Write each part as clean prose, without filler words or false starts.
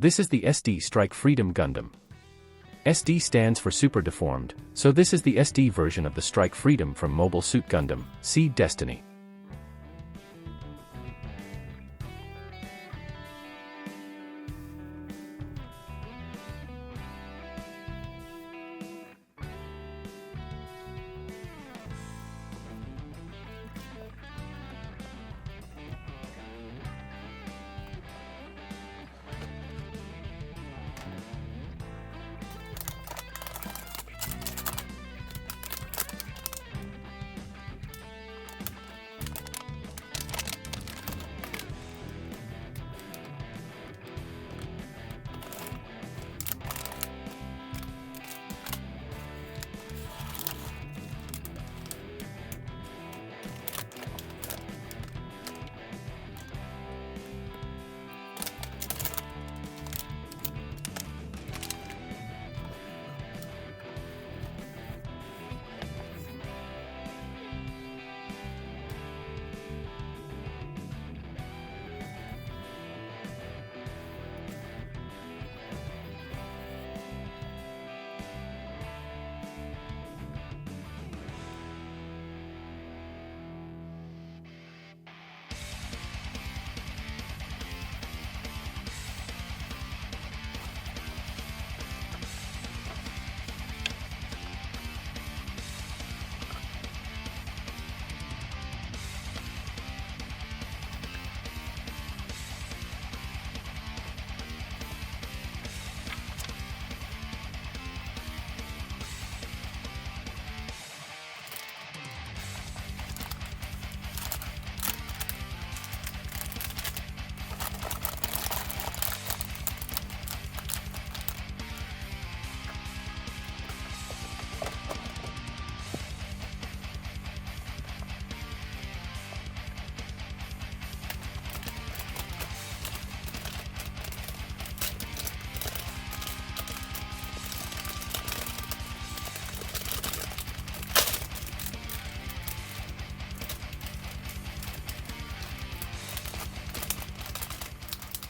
This is the SD Strike Freedom Gundam. SD stands for Super Deformed, so this is the SD version of the Strike Freedom from Mobile Suit Gundam, Seed Destiny.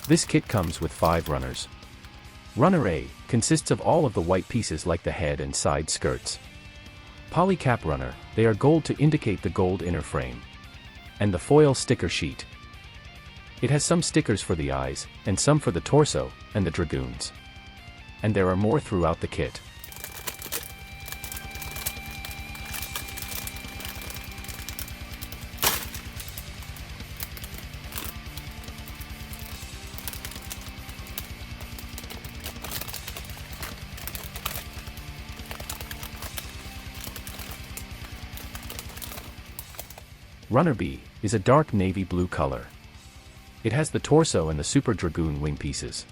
This kit comes with 5 runners. Runner A consists of all of the white pieces like the head and side skirts. Polycap runner, they are gold to indicate the gold inner frame. And the foil sticker sheet. It has some stickers for the eyes, and some for the torso, and the dragoons. And there are more throughout the kit. Runner B is a dark navy blue color. It has the torso and the Super Dragoon wing pieces.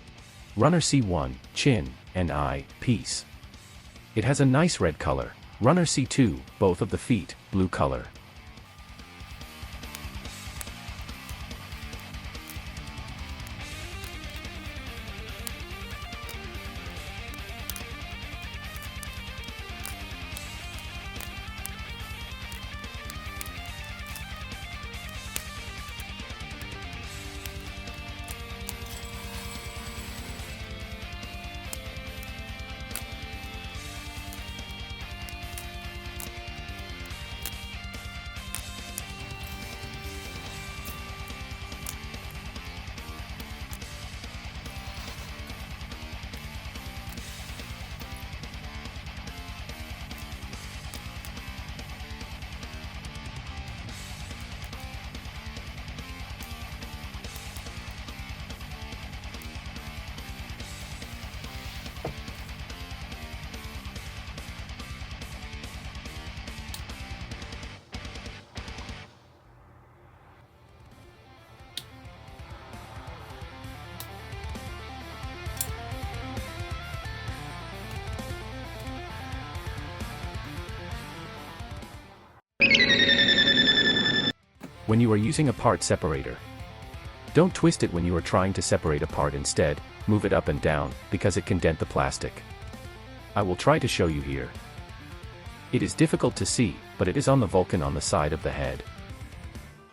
Runner C1, chin, and eye, piece. It has a nice red color. Runner C2, both of the feet, blue color. When you are using a part separator, don't twist it when you are trying to separate a part. Instead, move it up and down, because it can dent the plastic. I will try to show you here. It is difficult to see, but it is on the Vulcan on the side of the head.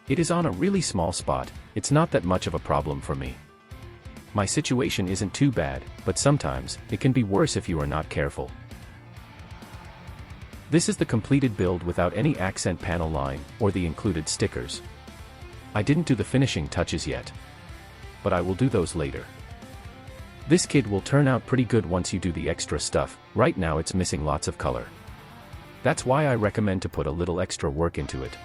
It is on a really small spot. It's not that much of a problem for me. My situation isn't too bad, but sometimes, it can be worse if you are not careful. This is the completed build without any accent panel line, or the included stickers. I didn't do the finishing touches yet, but I will do those later. This kit will turn out pretty good once you do the extra stuff. Right now it's missing lots of color. That's why I recommend to put a little extra work into it.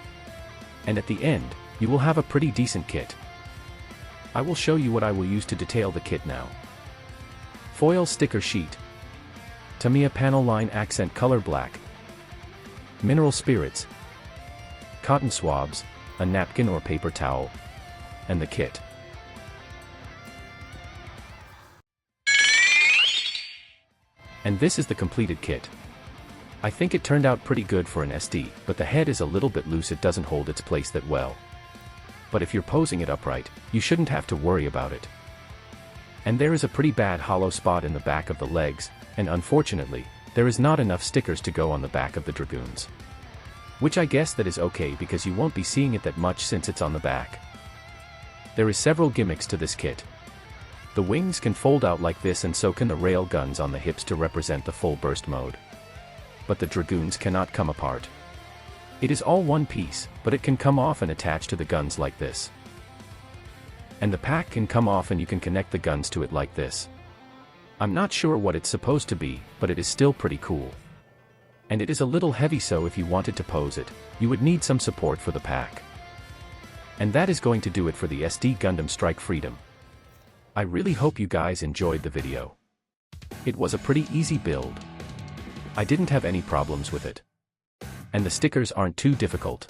And at the end, you will have a pretty decent kit. I will show you what I will use to detail the kit now. Foil sticker sheet. Tamiya panel line accent color black. Mineral spirits. Cotton swabs, a napkin or paper towel, and the kit. And this is the completed kit. I think it turned out pretty good for an SD, but the head is a little bit loose, it doesn't hold its place that well. But if you're posing it upright, you shouldn't have to worry about it. And there is a pretty bad hollow spot in the back of the legs, and unfortunately, there is not enough stickers to go on the back of the Dragoons. Which I guess that is okay because you won't be seeing it that much since it's on the back. There is several gimmicks to this kit. The wings can fold out like this, and so can the rail guns on the hips to represent the full burst mode. But the Dragoons cannot come apart. It is all one piece, but it can come off and attach to the guns like this. And the pack can come off and you can connect the guns to it like this. I'm not sure what it's supposed to be, but it is still pretty cool. And it is a little heavy, so if you wanted to pose it, you would need some support for the pack. And that is going to do it for the SD Gundam Strike Freedom. I really hope you guys enjoyed the video. It was a pretty easy build. I didn't have any problems with it. And the stickers aren't too difficult.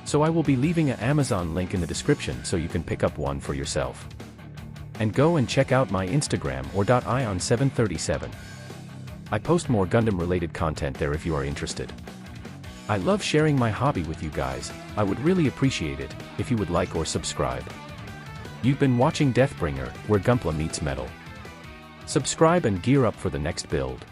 So I will be leaving an Amazon link in the description so you can pick up one for yourself. And go and check out my Instagram or @ion737. I post more Gundam related content there if you are interested. I love sharing my hobby with you guys. I would really appreciate it if you would like or subscribe. You've been watching Deathbringer, where Gunpla meets metal. Subscribe and gear up for the next build.